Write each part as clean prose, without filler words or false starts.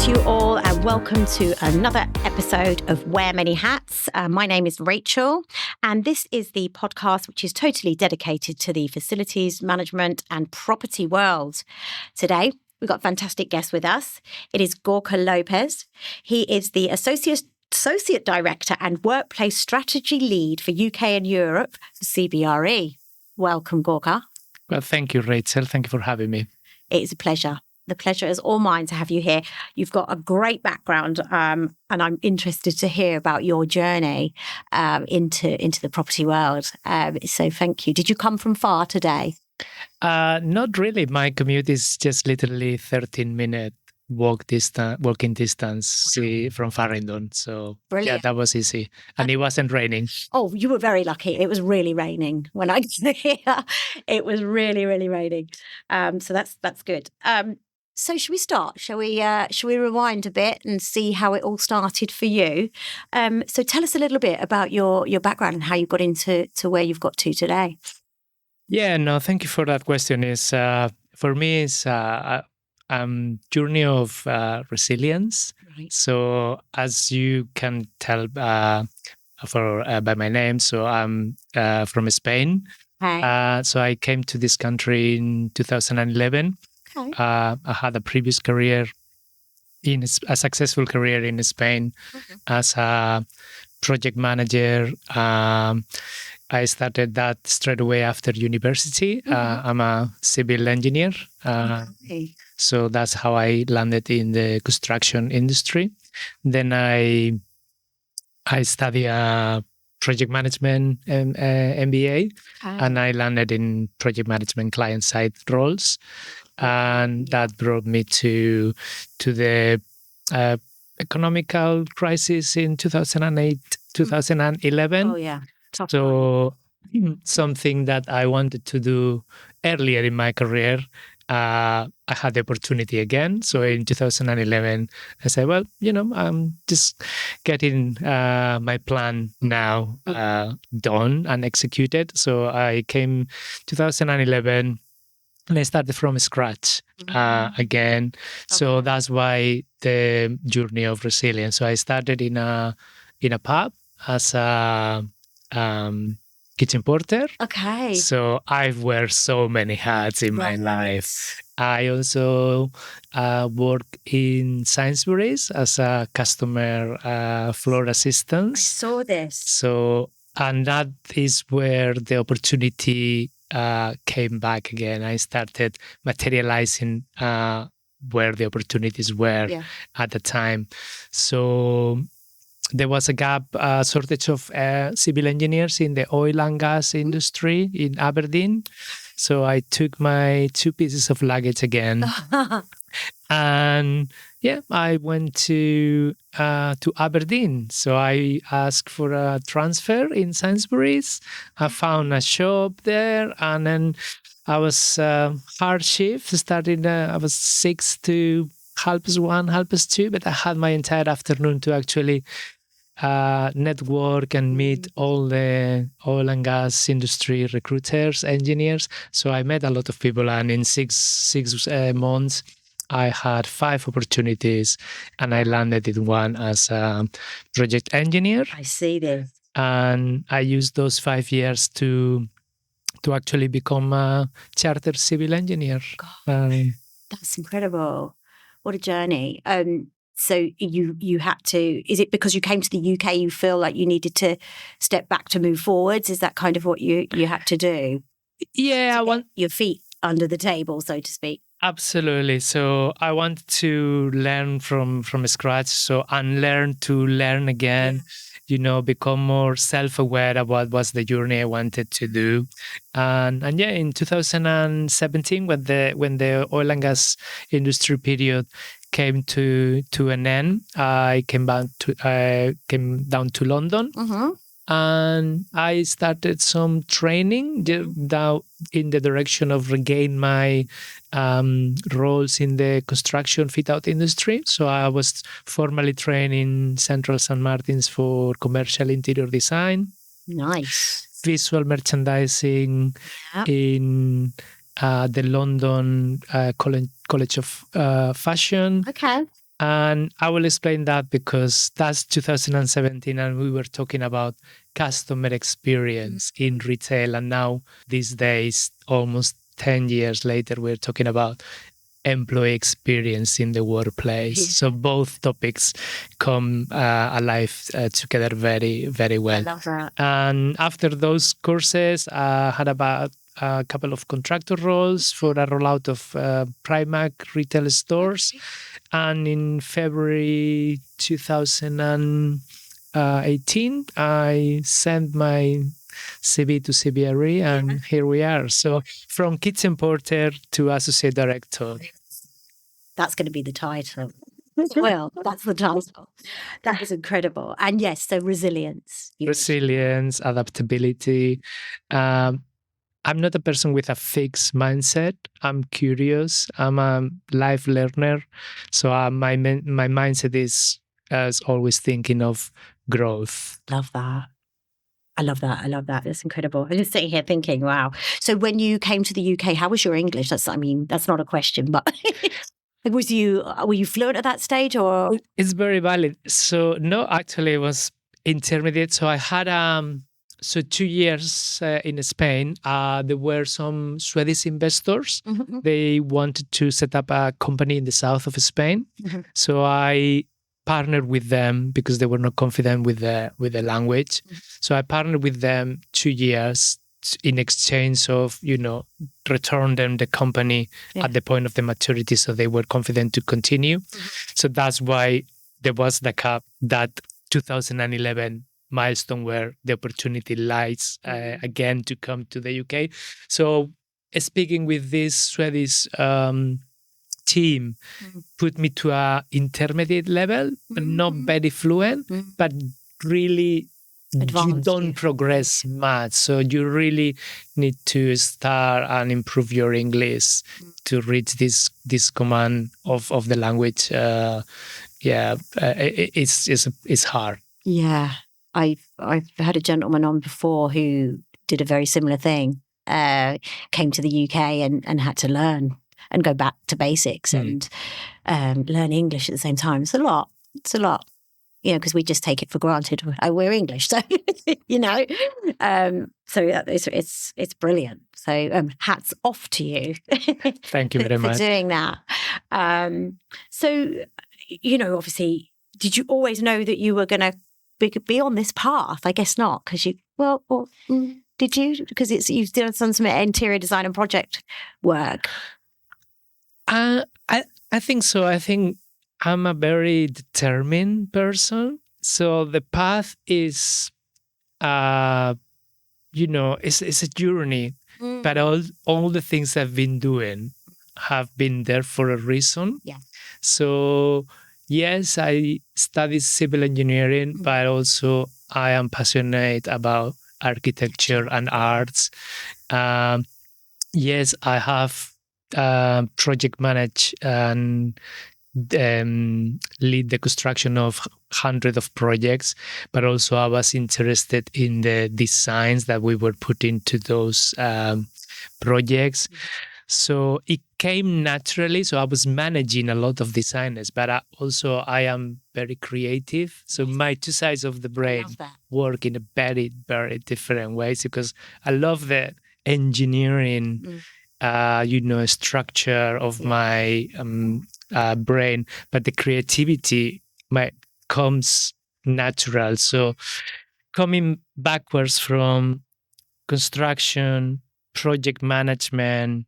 to you all and welcome to another episode of Wear Many Hats. My name is Rachel and this is the podcast which is totally dedicated to the facilities management and property world. Today, we've got a fantastic guest with us. It is Gorka Lopez. He is the Associate Director and Workplace Strategy Lead for UK and Europe for CBRE. Welcome, Gorka. Well, thank you, Rachel. Thank you for having me. It is a pleasure. The pleasure is all mine to have you here. You've got a great background and I'm interested to hear about your journey into the property world. So thank you. Did you come from far today? Not really. My commute is just literally 13-minute walking distance from Farringdon. So Brilliant. Yeah, that was easy. And it wasn't raining. Oh, you were very lucky. It was really raining when I got here. It was really, really raining. So that's good. So should we start? Shall we rewind a bit and see how it all started for you? So tell us a little bit about your background and how you got into where you've got to today. Yeah, no, thank you for that question. Is for me, it's journey of resilience. Right. So as you can tell by my name, so I'm from Spain. Okay. So I came to this country in 2011. Okay. I had a previous career, a successful career in Spain as a project manager. I started that straight away after university. I'm a civil engineer. So that's how I landed in the construction industry. Then I studied project management MBA, and I landed in project management client-side roles. And that brought me to the economical crisis in 2008, 2011. Oh, yeah. Tough So something that I wanted to do earlier in my career, I had the opportunity again. So in 2011, I said, well, I'm just getting my plan now done and executed. So I came 2011 and I started from scratch again. Okay. So that's why the journey of resilience. So I started in a pub as a kitchen porter. Okay. So I've wear so many hats in my life. I also work in Sainsbury's as a customer floor assistant. I saw this. So, and that is where the opportunity came back again. I started materializing where the opportunities were at the time. So there was a gap, shortage of civil engineers in the oil and gas industry in Aberdeen. So I took my 2 pieces of luggage again. And I went to Aberdeen. So I asked for a transfer in Sainsbury's. I found a shop there, and then I was hard shift. Starting, I was 6 to 1:30, 2:30, but I had my entire afternoon to actually network and meet all the oil and gas industry recruiters, engineers. So I met a lot of people, and in six months, I had 5 opportunities, and I landed in one as a project engineer. I see this. And I used those 5 years to actually become a chartered civil engineer. God, that's incredible. What a journey. So you had to, is it because you came to the UK, you feel like you needed to step back to move forwards? Is that kind of what you had to do? Yeah, I want your feet under the table, so to speak. Absolutely. So I wanted to learn from scratch. So unlearn to learn again, become more self-aware about what's the journey I wanted to do. And in 2017, when the oil and gas industry period came to an end, I came down to London. And I started some training down in the direction of regain my roles in the construction fit-out industry. So I was formally trained in Central St. Martin's for commercial interior design. Nice. Visual merchandising in the London College of Fashion. Okay. And I will explain that because that's 2017 and we were talking about customer experience in retail. And now, these days, almost 10 years later, we're talking about employee experience in the workplace. So both topics come alive together very, very well. I love that. And after those courses, I had about a couple of contractor roles for a rollout of Primark retail stores. And in February 2018, I sent my CV to CBRE, and here we are. So from kitchen porter to associate director. That's going to be the title. Well, that's the title. That is incredible. And yes, so resilience. Resilience, adaptability. I'm not a person with a fixed mindset. I'm curious. I'm a life learner. So my mindset is always thinking of growth. Love that. I love that. I love that. That's incredible. I'm just sitting here thinking, wow. So when you came to the UK, how was your English? That's not a question, but were you fluent at that stage, or? It's very valid. So no, actually it was intermediate. So I had 2 years in Spain. There were some Swedish investors. Mm-hmm. They wanted to set up a company in the south of Spain. Mm-hmm. So I partnered with them because they were not confident with the language. Mm-hmm. So I partnered with them 2 years in exchange of, return them the company at the point of the maturity, so they were confident to continue. Mm-hmm. So that's why there was that 2011 milestone where the opportunity lies again to come to the UK. So speaking with this Swedish team put me to a intermediate level, not very fluent, but really advanced. You don't progress much. So you really need to start and improve your English to reach this command of the language. It's hard. Yeah. I've had a gentleman on before who did a very similar thing, came to the UK and had to learn and go back to basics and learn English at the same time. It's a lot, because we just take it for granted. Oh, we're English, so, so it's brilliant. So hats off to you. Thank you very much for doing that. So, obviously, did you always know that you were going to be on this path? I guess not, because did you? Because you've done some interior design and project work. I think so. I think I'm a very determined person. So the path is, it's a journey. But all the things I've been doing have been there for a reason. Yeah. So yes, I studied civil engineering, but also I am passionate about architecture and arts. Yes, I have project managed and lead the construction of hundreds of projects, but also I was interested in the designs that we were putting to those projects. So it came naturally. So I was managing a lot of designers, but I am very creative. So my two sides of the brain work in a very, very different ways, because I love the engineering, structure of my brain, but the creativity comes natural. So coming backwards from construction, project management,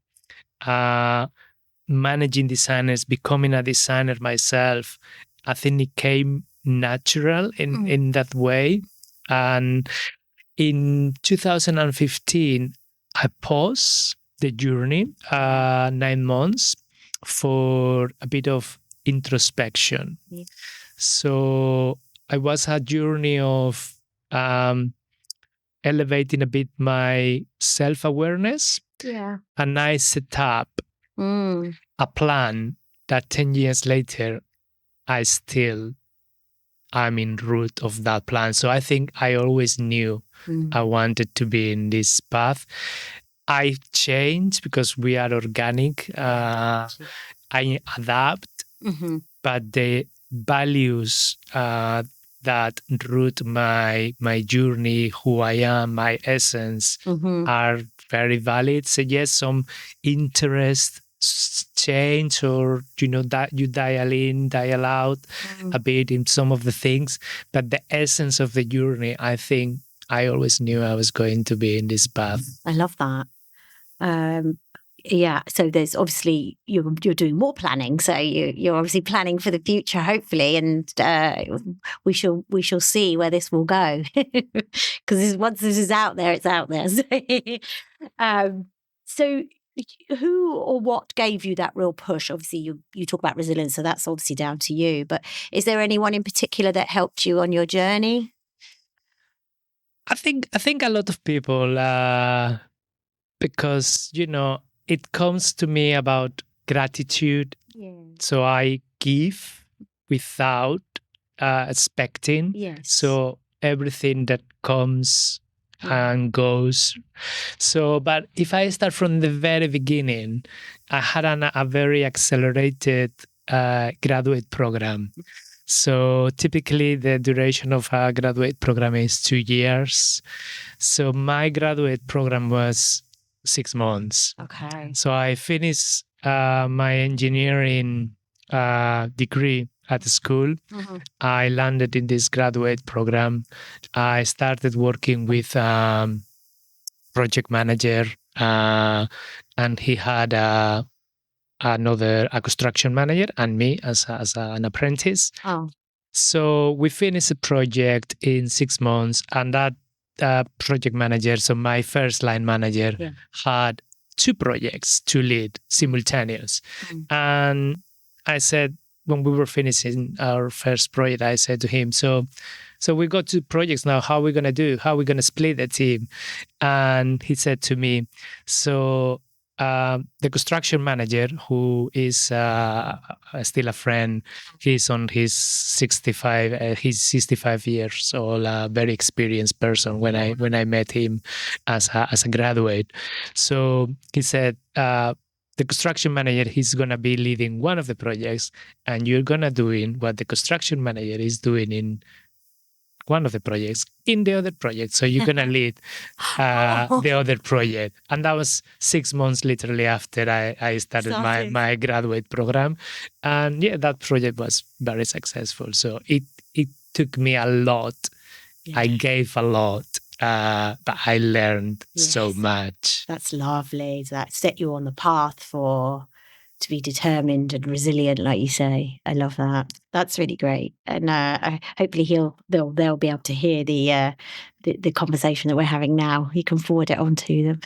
managing designers, becoming a designer myself, I think it came natural in that way. And in 2015, I paused the journey 9 months for a bit of introspection. Yeah. So I was a journey of elevating a bit my self-awareness. Yeah. And I set up a plan that 10 years later, I'm in route of that plan. So I think I always knew I wanted to be in this path. I changed because we are organic. I adapt, but the values that root my journey, who I am, my essence, are very valid. So yes, some interest change, or that you dial in, dial out a bit in some of the things, but the essence of the journey, I think I always knew I was going to be in this path. I love that. Yeah, so there's obviously you're doing more planning, so you're obviously planning for the future, hopefully, and we shall see where this will go, because once this is out there, it's out there. So who or what gave you that real push? Obviously, you talk about resilience, so that's obviously down to you. But is there anyone in particular that helped you on your journey? I think a lot of people, because it comes to me about gratitude. Yeah. So I give without expecting. Yes. So everything that comes and goes. So, but if I start from the very beginning, I had a very accelerated graduate program. So typically the duration of a graduate program is 2 years. So my graduate program was 6 months. Okay. So I finished my engineering degree at school. I landed in this graduate program. I started working with project manager, and he had a construction manager and me as an apprentice. Oh. So we finished a project in 6 months, and that project manager, so my first line manager, had 2 projects to lead simultaneous. And I said, when we were finishing our first project, I said to him, so we got 2 projects now. How are we going to do? How are we going to split the team? And he said to me, so the construction manager, who is still a friend, he's on his 65. He's 65 years old, a very experienced person. When I met him as a graduate, so he said, the construction manager, he's gonna be leading one of the projects, and you're gonna doing what the construction manager is doing in one of the projects in the other project. So you're going to lead the other project. And that was 6 months literally after I started my graduate program. And yeah, that project was very successful. So it took me a lot. Yeah. I gave a lot, but I learned so much. That's lovely. That set you on the path to be determined and resilient, like you say. I love that. That's really great. And hopefully they'll be able to hear the conversation that we're having now. You can forward it on to them.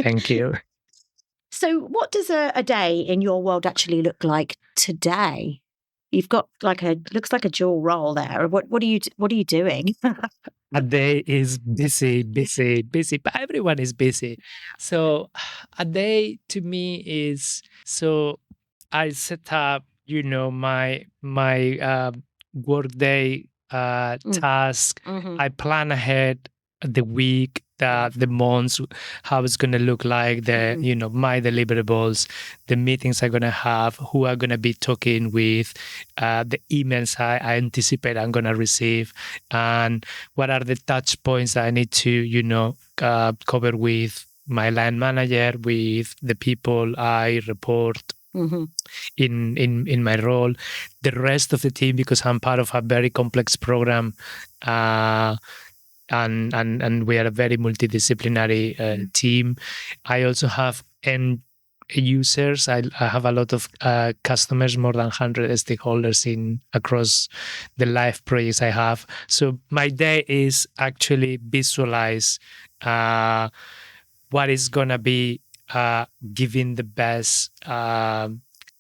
Thank you. So what does a day in your world actually look like today? You've got looks like a dual role there. What are you doing? A day is busy, but everyone is busy. So a day to me is, so I set up, my work day task. I plan ahead the week, the months, how it's going to look like, my deliverables, the meetings I'm going to have, who I'm going to be talking with, the emails I anticipate I'm going to receive, and what are the touch points that I need to, cover with my line manager, with the people I report in my role, the rest of the team, because I'm part of a very complex program. And we are a very multidisciplinary team. I also have end users. I have a lot of customers, more than 100 stakeholders across the live projects I have. So my day is actually visualize what is going to be giving the best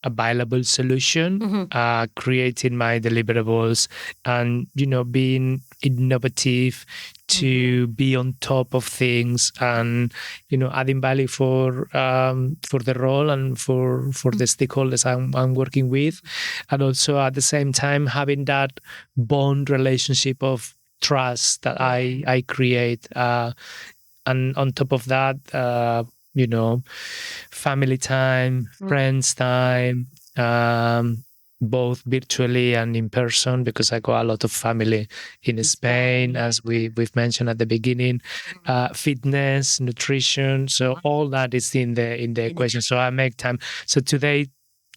available solution, creating my deliverables, and being innovative to be on top of things, and adding value for the role and for the stakeholders I'm working with, and also at the same time having that bond relationship of trust that I create, and on top of that, family time, friends time, both virtually and in person, because I got a lot of family in Spain, as we've mentioned at the beginning. Fitness, nutrition, so all that is in the equation. So I make time. So today,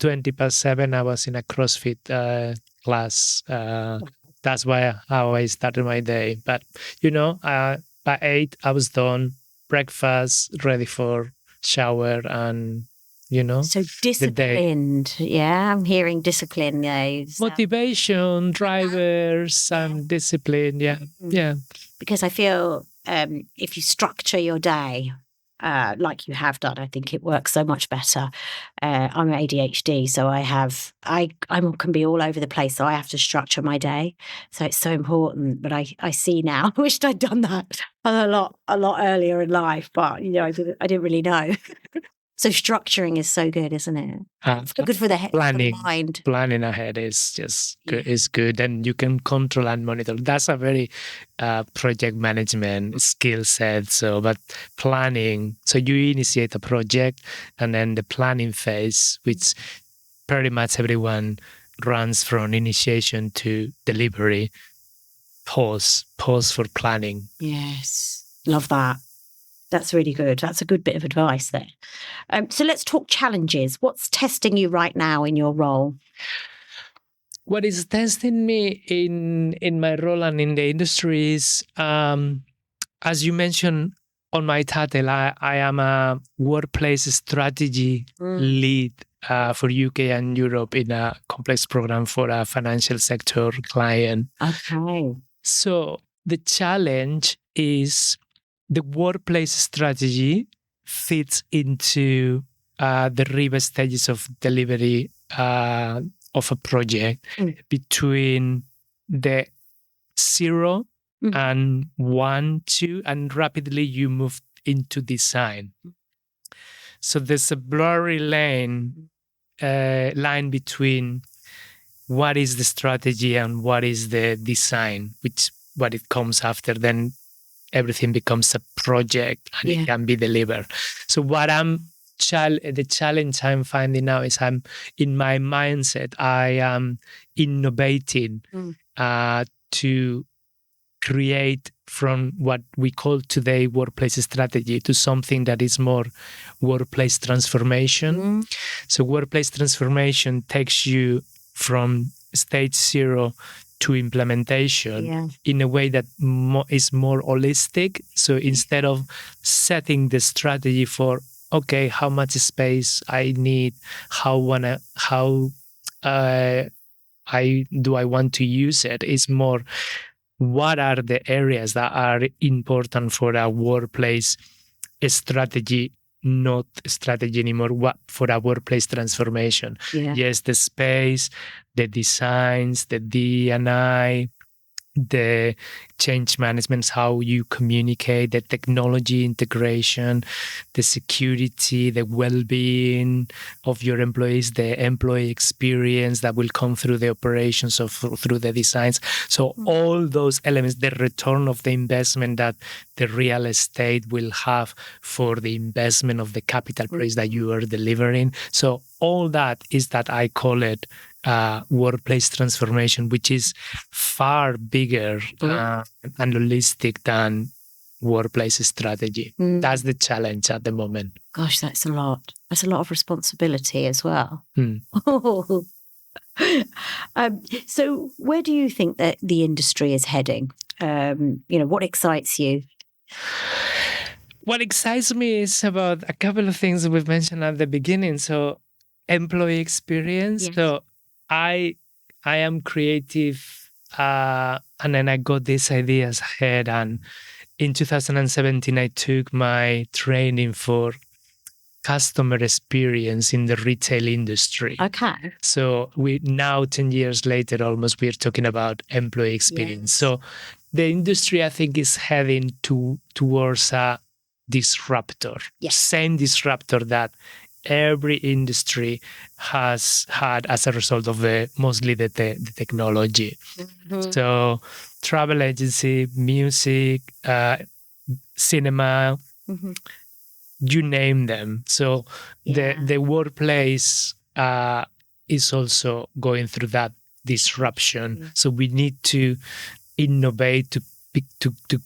20/7, I was in a CrossFit class. That's how I started my day. But by 8, I was done. Breakfast, ready for shower, and So the day. disciplined. Yeah, I'm hearing discipline. Motivation, drivers, and discipline. Yeah. Because I feel if you structure your day like you have done, I think it works so much better. I'm ADHD, so I can be all over the place, so I have to structure my day. So it's so important. But I see now. I wished I'd done that a lot earlier in life, but I didn't really know. So structuring is so good, isn't it? Good for the head, planning, for the mind. Planning ahead is just good, is good, and you can control and monitor. That's a very project management skill set. So, but planning. So you initiate a project, and then the planning phase, which pretty much everyone runs from initiation to delivery. Pause for planning. Yes, love that. That's really good. That's a good bit of advice there. So let's talk challenges. What's testing you right now in your role? What is testing me in my role and in the industry is, as you mentioned on my title, I am a workplace strategy lead for UK and Europe in a complex program for a financial sector client. Okay. So the challenge is the workplace strategy fits into the river stages of delivery of a project between the 0 and 1, 2, and rapidly you move into design. So there's a blurry line between what is the strategy and what is the design, what it comes after. Then everything becomes a project and it can be delivered. So the challenge I'm finding now is I'm in my mindset, I am innovating to create from what we call today workplace strategy to something that is more workplace transformation. So workplace transformation takes you from stage 0 to implementation in a way that is more holistic. So instead of setting the strategy for, okay, how much space I need, how do I want to use it, it's more, what are the areas that are important for a workplace strategy, not strategy anymore, for a workplace transformation. Yes, the space, the designs, the D&I, the change management, how you communicate, the technology integration, the security, the well-being of your employees, the employee experience that will come through the operations of through the designs. So all those elements, the return of the investment that the real estate will have for the investment of the capital price that you are delivering. So all that is that I call it workplace transformation, which is far bigger and holistic than workplace strategy. That's the challenge at the moment. Gosh, that's a lot. That's a lot of responsibility as well. So where do you think that the industry is heading? What excites you? What excites me is about a couple of things we've mentioned at the beginning. So employee experience. So I am creative, and then I got these ideas ahead. And in 2017, I took my training for customer experience in the retail industry. Okay. So we now, 10 years later, almost, we're talking about employee experience. So the industry, I think, is heading towards a disruptor. Same disruptor that every industry has had as a result of mostly the technology. So travel agency, music, cinema, you name them. So the workplace is also going through that disruption. So we need to innovate to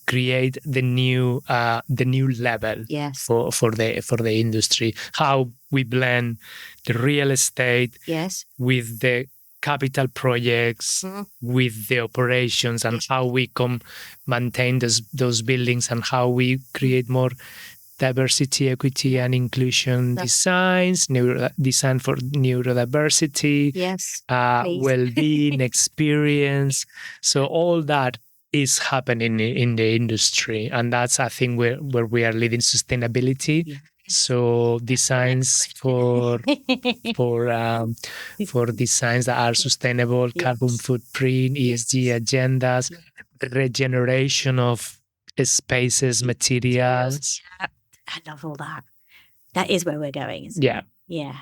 create the new level for the industry. How we blend the real estate with the capital projects, with the operations, and how we maintain those buildings, and how we create more diversity, equity, and inclusion designs, design for neurodiversity, well-being, experience. So all that is happening in the industry, and that's, I think, where we are leading sustainability. So designs for designs that are sustainable, carbon footprint, ESG agendas, regeneration of spaces, materials. I love all that. That is where we're going, isn't it? Yeah. I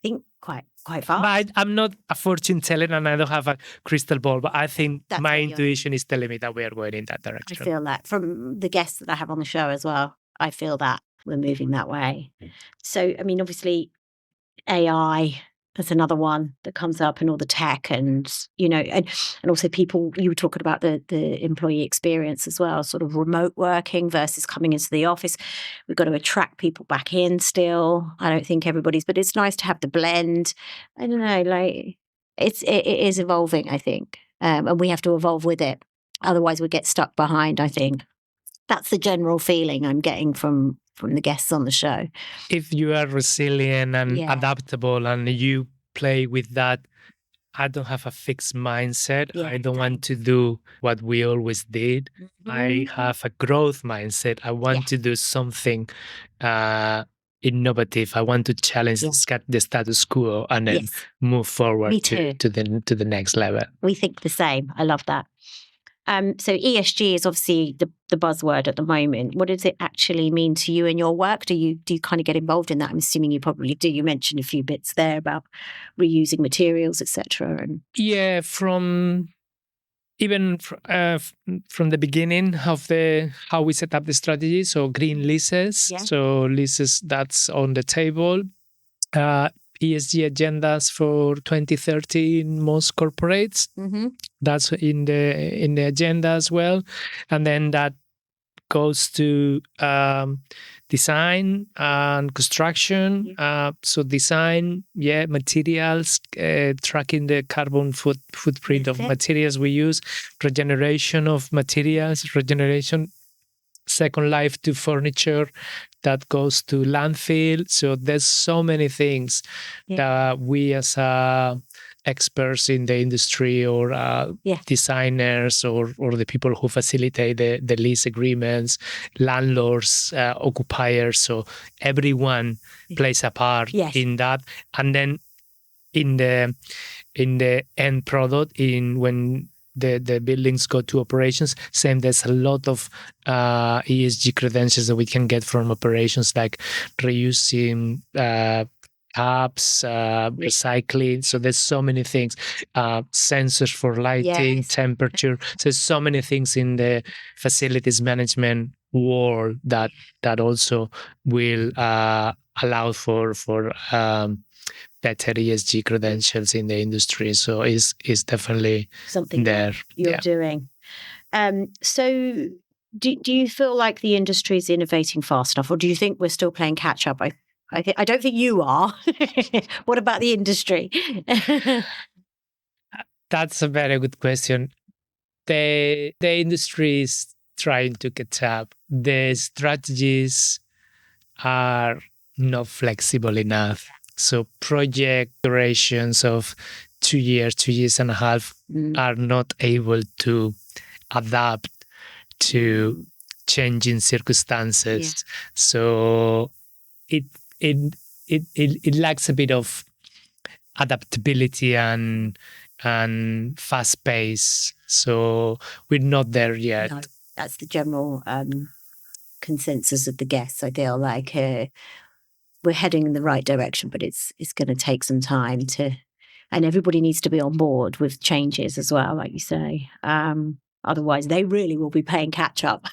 think quite fast. But I'm not a fortune teller, and I don't have a crystal ball, but I think my intuition is telling me that we are going in that direction. I feel that from the guests that I have on the show as well. I feel that we're moving that way. So, I mean, obviously, AI, that's another one that comes up, and all the tech, and and also people. You were talking about the employee experience as well, sort of remote working versus coming into the office. We've got to attract people back in still. I don't think everybody's, but it's nice to have the blend. I don't know, like it is evolving, I think, and we have to evolve with it. Otherwise, we get stuck behind, I think. That's the general feeling I'm getting from the guests on the show. If you are resilient and adaptable, and you play with that, I don't have a fixed mindset. I don't want to do what we always did. I have a growth mindset. I want to do something innovative. I want to challenge the status quo and then move forward to the next level. We think the same. I love that. So ESG is obviously the buzzword at the moment. What does it actually mean to you in your work? Do you kind of get involved in that? I'm assuming you probably do. You mentioned a few bits there about reusing materials, etc. And from the beginning of how we set up the strategy. So green leases. So leases that's on the table. ESG agendas for 2030 in most corporates. That's in the agenda as well. And then that goes to design and construction. So design, materials, tracking the carbon footprint of materials we use, regeneration of materials, second life to furniture that goes to landfill. So there's so many things that we as experts in the industry, or designers, or the people who facilitate the lease agreements, landlords, occupiers. So everyone plays a part in that. And then in the end product, when the buildings go to operations, there's a lot of ESG credentials that we can get from operations, like reusing taps, recycling. So there's so many things, sensors for lighting, temperature. So there's so many things in the facilities management world that also will allow for better ESG credentials in the industry. So it's definitely something there you're doing. So do you feel like the industry is innovating fast enough, or do you think we're still playing catch up? I don't think you are. What about the industry? That's a very good question. The industry is trying to catch up. The strategies are not flexible enough. So project durations of 2 years and a half are not able to adapt to changing circumstances. So it lacks a bit of adaptability and fast pace. So we're not there yet. No, that's the general consensus of the guests. I feel like we're heading in the right direction, but it's going to take some time and everybody needs to be on board with changes as well, like you say. Otherwise, they really will be playing catch up.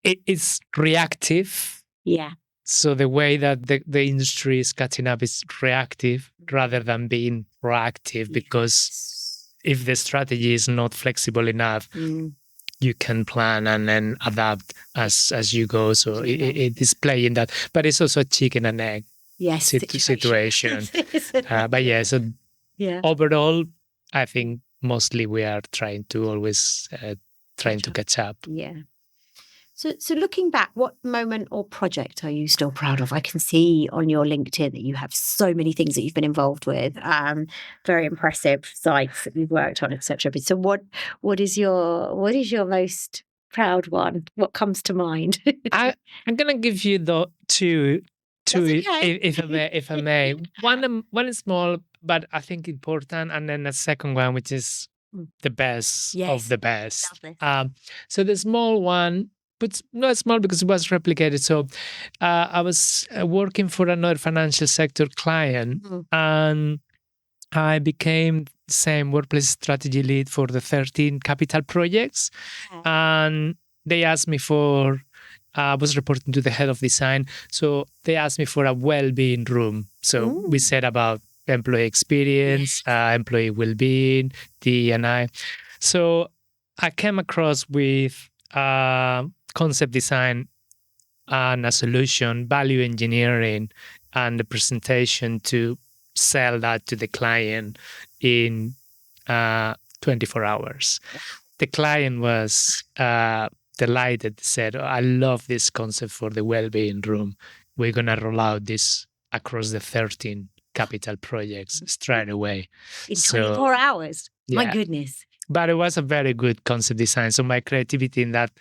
It's reactive. Yeah. So the way that the industry is catching up is reactive rather than being proactive, because if the strategy is not flexible enough, you can plan and then adapt as you go. So it is playing that, but it's also a chicken and egg situation. But yeah, so overall, I think mostly we are trying to always to catch up. Yeah. So looking back, what moment or project are you still proud of? I can see on your LinkedIn that you have so many things that you've been involved with. Very impressive sites that you've worked on, etc. So what is your most proud one? What comes to mind? I'm gonna give you the two, okay. if I may. One is small, but I think important, and then a second one, which is the best of the best. So the small one, but not small because it was replicated. So I was working for another financial sector client, and I became the same workplace strategy lead for the 13 capital projects. And they asked me for, I was reporting to the head of design. So they asked me for a well-being room. So we said about employee experience, employee well-being, D&I. So I came across with concept design and a solution, value engineering, and the presentation to sell that to the client in 24 hours. The client was delighted, said, I love this concept for the well-being room. We're going to roll out this across the 13 capital projects straight away. In 24 hours? My goodness. But it was a very good concept design. So my creativity in that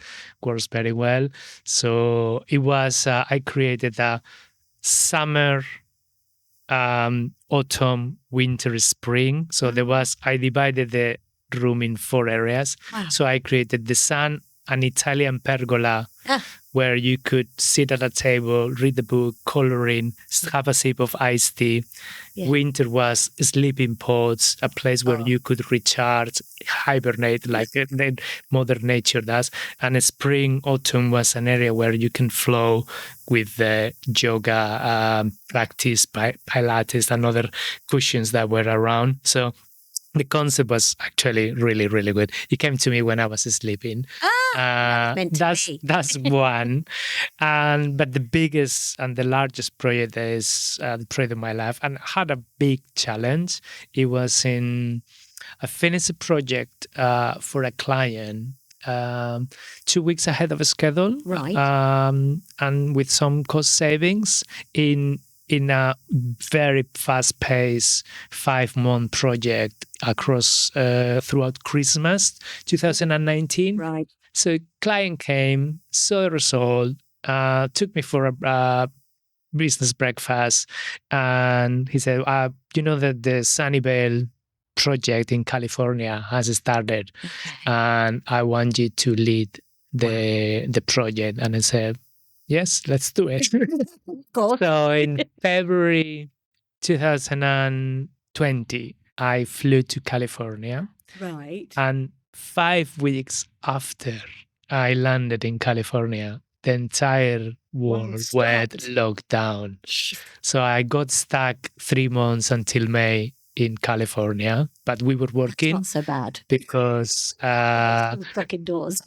works very well. So it was, I created a summer, autumn, winter, spring. So I divided the room in 4 areas. Wow. So I created the sun, an Italian pergola where you could sit at a table, read the book, coloring, have a sip of iced tea. Winter was sleeping pods, a place where you could recharge, hibernate like Mother Nature does. And spring, autumn was an area where you can flow with the yoga practice, Pilates, and other cushions that were around. So the concept was actually really, really good. It came to me when I was sleeping. That's one. But the biggest and the largest project is the project of my life, and had a big challenge. It was I finished a project for a client 2 weeks ahead of schedule, right? And with some cost savings in a very fast-paced 5-month project across throughout Christmas 2019. Right. So client came, saw the result, took me for a business breakfast, and he said, you know that the Sunnyvale project in California has started, and I want you to lead the project. And I said, yes, let's do it. So in February 2020, I flew to California. Right. And 5 weeks after I landed in California, the entire world went locked down. So I got stuck 3 months until May in California, but we were working. That's not so bad. Because stuck indoors.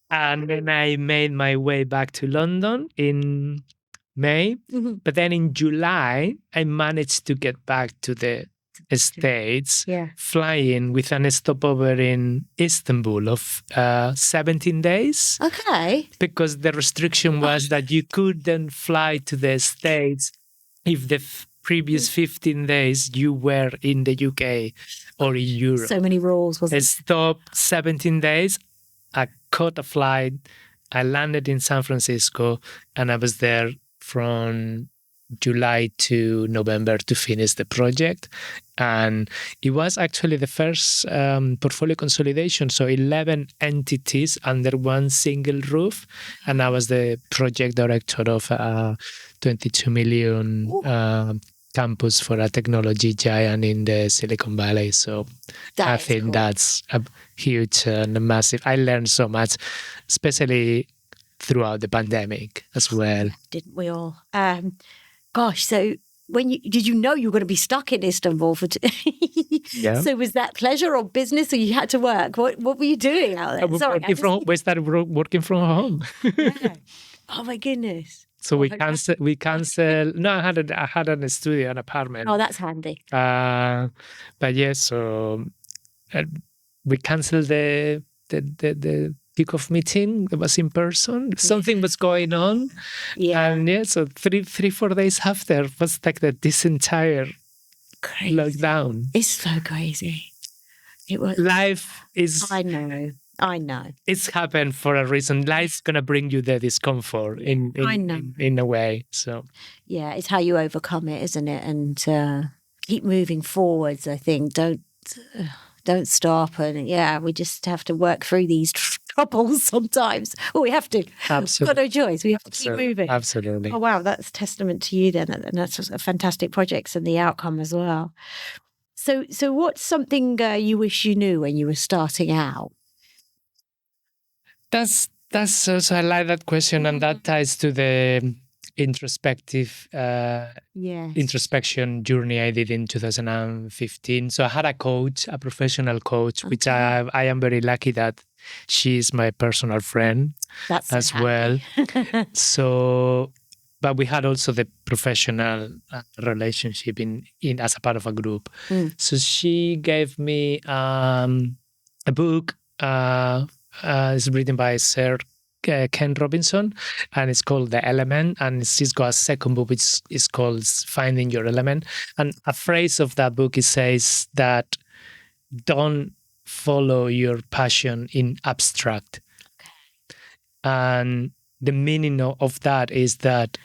And then I made my way back to London in May. But then in July, I managed to get back to the States, flying with a stopover in Istanbul of 17 days. Okay. Because the restriction was that you couldn't fly to the States if the previous 15 days you were in the UK or in Europe. So many rules, wasn't it? Stop 17 days. I caught a flight. I landed in San Francisco, and I was there from July to November to finish the project. And it was actually the first portfolio consolidation. So 11 entities under one single roof. And I was the project director of a 22 million campus for a technology giant in the Silicon Valley. So I think that's a huge and massive. I learned so much, especially throughout the pandemic as well. Didn't we all? Gosh, so did you know you were going to be stuck in Istanbul for? Yeah. So was that pleasure or business, or you had to work? What were you doing out there? We started working from home. Yeah. Oh my goodness. So we cancel. No, I had a studio, an apartment. Oh, that's handy. But yes, so we canceled the kickoff meeting. It was in person. Something was going on. Yeah. And so 4 days after was like this entire Crazy. lockdown. It's so crazy. It was. Life is. I know. It's happened for a reason. Life's gonna bring you the discomfort in a way. So yeah, it's how you overcome it, isn't it? And keep moving forwards. I think don't stop. And yeah, we just have to work through these troubles sometimes. Well, we have to. Absolutely. We've got no choice. We have to keep moving. Absolutely. Oh wow, that's testament to you then, and that's a fantastic projects and the outcome as well. So what's something you wish you knew when you were starting out? That's also, I like that question, and that ties to the introspective introspection journey I did in 2015. So I had a professional coach, which I am very lucky that she is my personal friend as well. So, but we had also the professional relationship in as a part of a group. So she gave me a book. It's written by Sir Ken Robinson, and it's called The Element. And she's got a second book which is called Finding Your Element. And a phrase of that book, it says that don't follow your passion in abstract. And the meaning of that is that,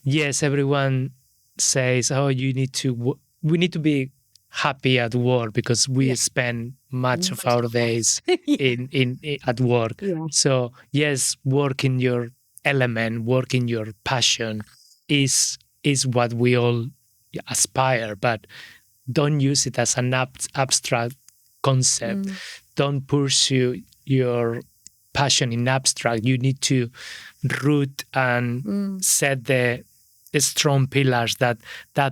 yes, everyone says, oh, we need to be happy at work because we spend much of our days at work. Yeah. So yes, work in your element, work in your passion is what we all aspire, but don't use it as an abstract concept. Don't pursue your passion in abstract. You need to root and set the strong pillars that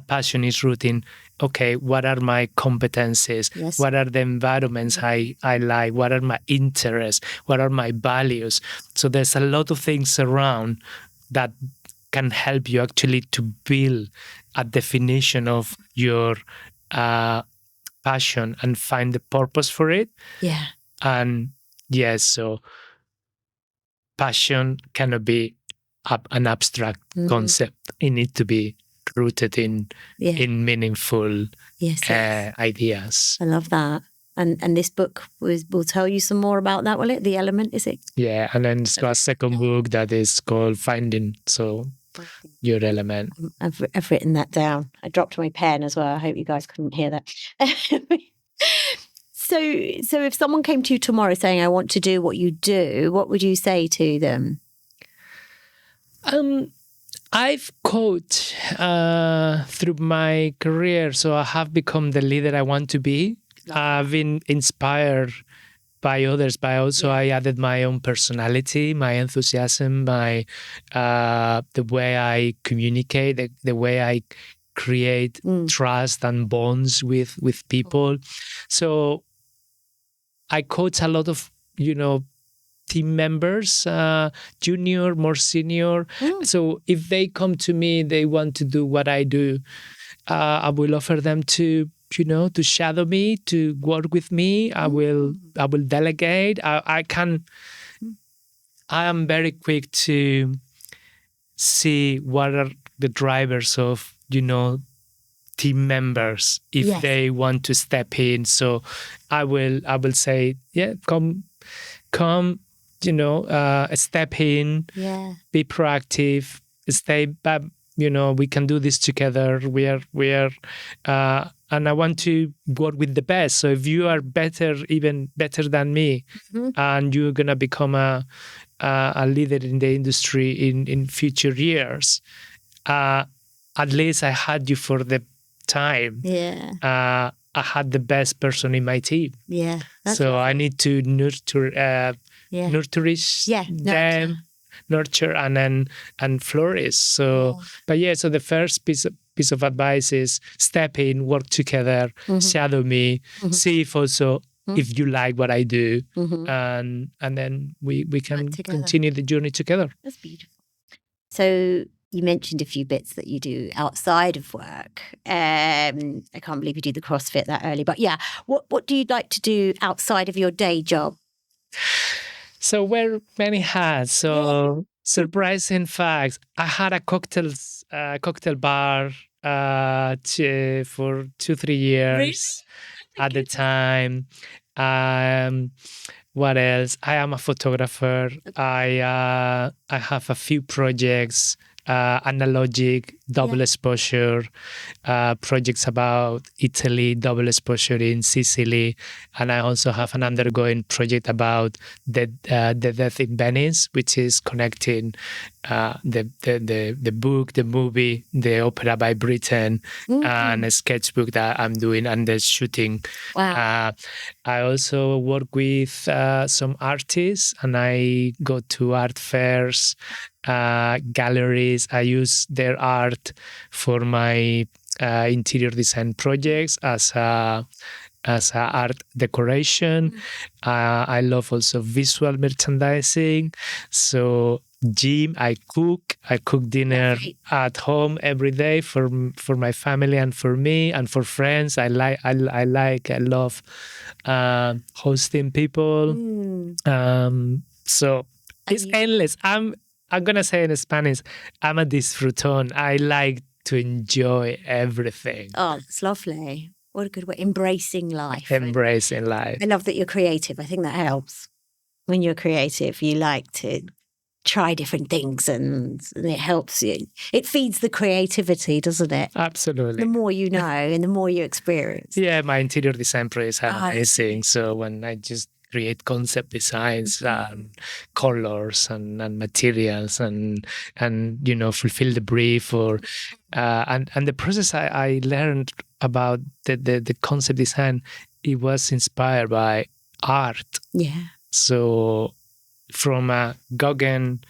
passion is rooting. Okay, what are my competencies? Yes. What are the environments I like? What are my interests? What are my values? So there's a lot of things around that can help you actually to build a definition of your passion and find the purpose for it. Yeah. And yes, so passion cannot be an abstract concept. It needs to be rooted in meaningful ideas. I love that. And this book will tell you some more about that, will it? The Element, is it? Yeah, and then it's got a second book that is called Finding Your Element. I've written that down. I dropped my pen as well. I hope you guys couldn't hear that. So if someone came to you tomorrow saying, I want to do what you do, what would you say to them? I've coached through my career, so I have become the leader I want to be. I've been inspired by others, but also I added my own personality, my enthusiasm, my the way I communicate, the way I create trust and bonds with people. So I coach a lot of, team members, junior, more senior. So if they come to me, they want to do what I do, I will offer them to shadow me, to work with me. I will delegate. I am very quick to see what are the drivers of, team members if they want to step in. So I will say, come, step in, be proactive, stay back. We can do this together. We are, and I want to work with the best. So if you are even better than me, and you're gonna become a leader in the industry in future years, at least I had you for the time. I had the best person in my team. So I need to nurture them, nurture and flourish. So, but yeah, so the first piece of advice is step in, work together, shadow me, see if also if you like what I do, and then we can continue the journey together. That's beautiful. So you mentioned a few bits that you do outside of work. I can't believe you do the CrossFit that early, but yeah, what do you like to do outside of your day job? So wear many hats. So surprising facts. I had a cocktail bar for 2-3 years at the time. What else? I am a photographer. I have a few projects, analogic, double exposure, projects about Italy, double exposure in Sicily, and I also have an undergoing project about the death in Venice, which is connecting the book, the movie, the opera by Britain, and a sketchbook that I'm doing and the shooting. Wow. I also work with some artists, and I go to art fairs, galleries. I use their art for my interior design projects as a art decoration. I love also visual merchandising. So gym, I cook dinner at home every day for my family and for me and for friends. I love hosting people. So it's endless. I'm gonna say in Spanish, I'm a disfrutón. I like to enjoy everything. Oh, it's lovely. What a good way. Embracing life. Embracing life. I love that you're creative. I think that helps. When you're creative, you like to try different things and it helps you. It feeds the creativity, doesn't it? Absolutely. The more you know and the more you experience. Yeah, my interior design projects are amazing. So when I just create concept designs and colors and materials and fulfill the brief or and the process I learned about the concept design, it was inspired by art. Yeah. So from a Gauguin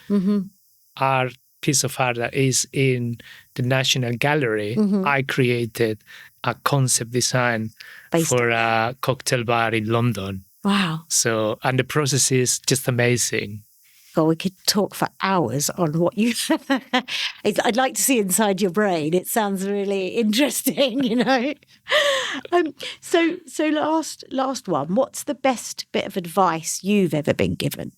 art piece of art that is in the National Gallery, I created a concept design for a cocktail bar in London. Wow. So, and the process is just amazing. God, we could talk for hours on what you... I'd like to see inside your brain. It sounds really interesting, you know. So last one. What's the best bit of advice you've ever been given?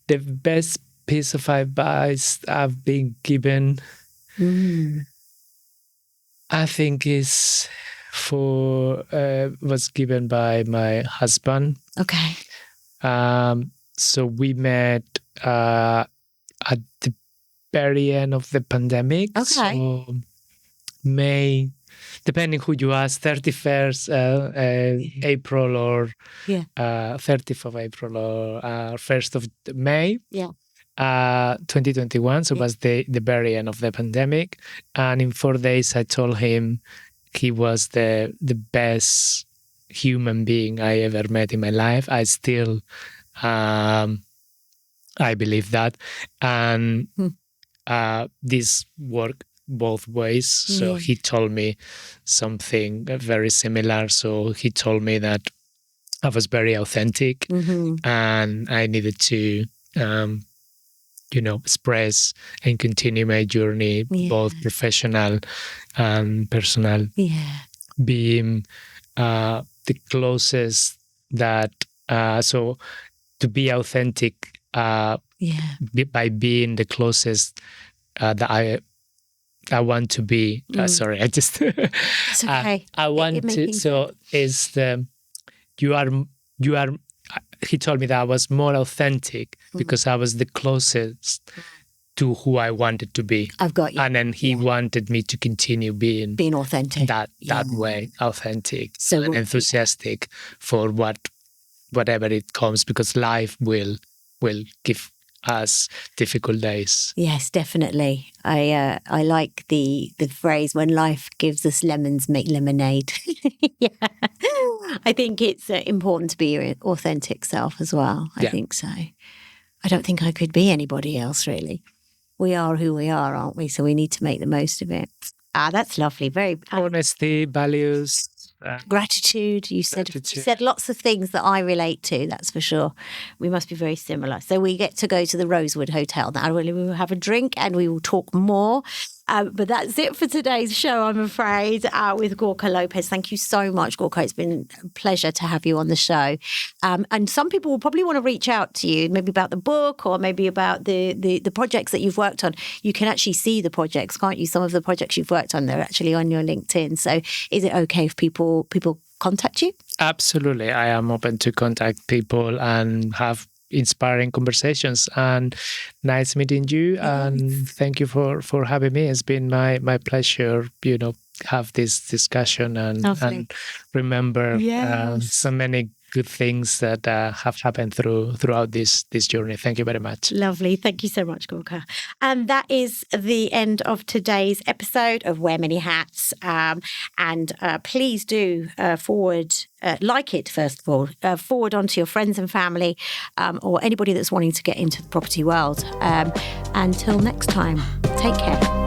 The best piece of advice I've been given, I think, is was given by my husband. Okay. So we met at the very end of the pandemic. Okay. So May, depending who you ask, 31st April or 30th of April or 1st of May. Yeah. 2021. So it was the very end of the pandemic. And in 4 days, I told him he was the best human being I ever met in my life. I still, I believe that. And this worked both ways. So he told me something very similar. So he told me that I was very authentic and I needed to, express and continue my journey, both professional and personal. Yeah. Being the closest that, so to be authentic by being the closest that I want to be. Sorry, I just... It's okay. I want to... So is the... You are... He told me that I was more authentic because I was the closest to who I wanted to be. I've got you. And then he wanted me to continue being authentic. That way, authentic, and enthusiastic for whatever it comes, because life will give us difficult days. Yes, definitely. I like the phrase, when life gives us lemons, make lemonade. I think it's important to be your authentic self as well. I think so. I don't think I could be anybody else, really. We are who we are, aren't we? So we need to make the most of it. That's lovely. Very honesty, values, gratitude. You said lots of things that I relate to. That's for sure. We must be very similar. So we get to go to the Rosewood Hotel now. We will have a drink and we will talk more. But that's it for today's show, I'm afraid, with Gorka Lopez. Thank you so much, Gorka. It's been a pleasure to have you on the show. And some people will probably want to reach out to you, maybe about the book or maybe about the projects that you've worked on. You can actually see the projects, can't you? Some of the projects you've worked on, they're actually on your LinkedIn. So is it okay if people contact you? Absolutely. I am open to contact people and have inspiring conversations, and nice meeting you. Yes. And thank you for having me. It's been my pleasure, have this discussion and remember so many good things that have happened throughout this journey. Thank you very much. Lovely. Thank you so much, Gorka. And that is the end of today's episode of Wear Many Hats. And please do forward, like it first of all, forward on to your friends and family or anybody that's wanting to get into the property world. Until next time, take care.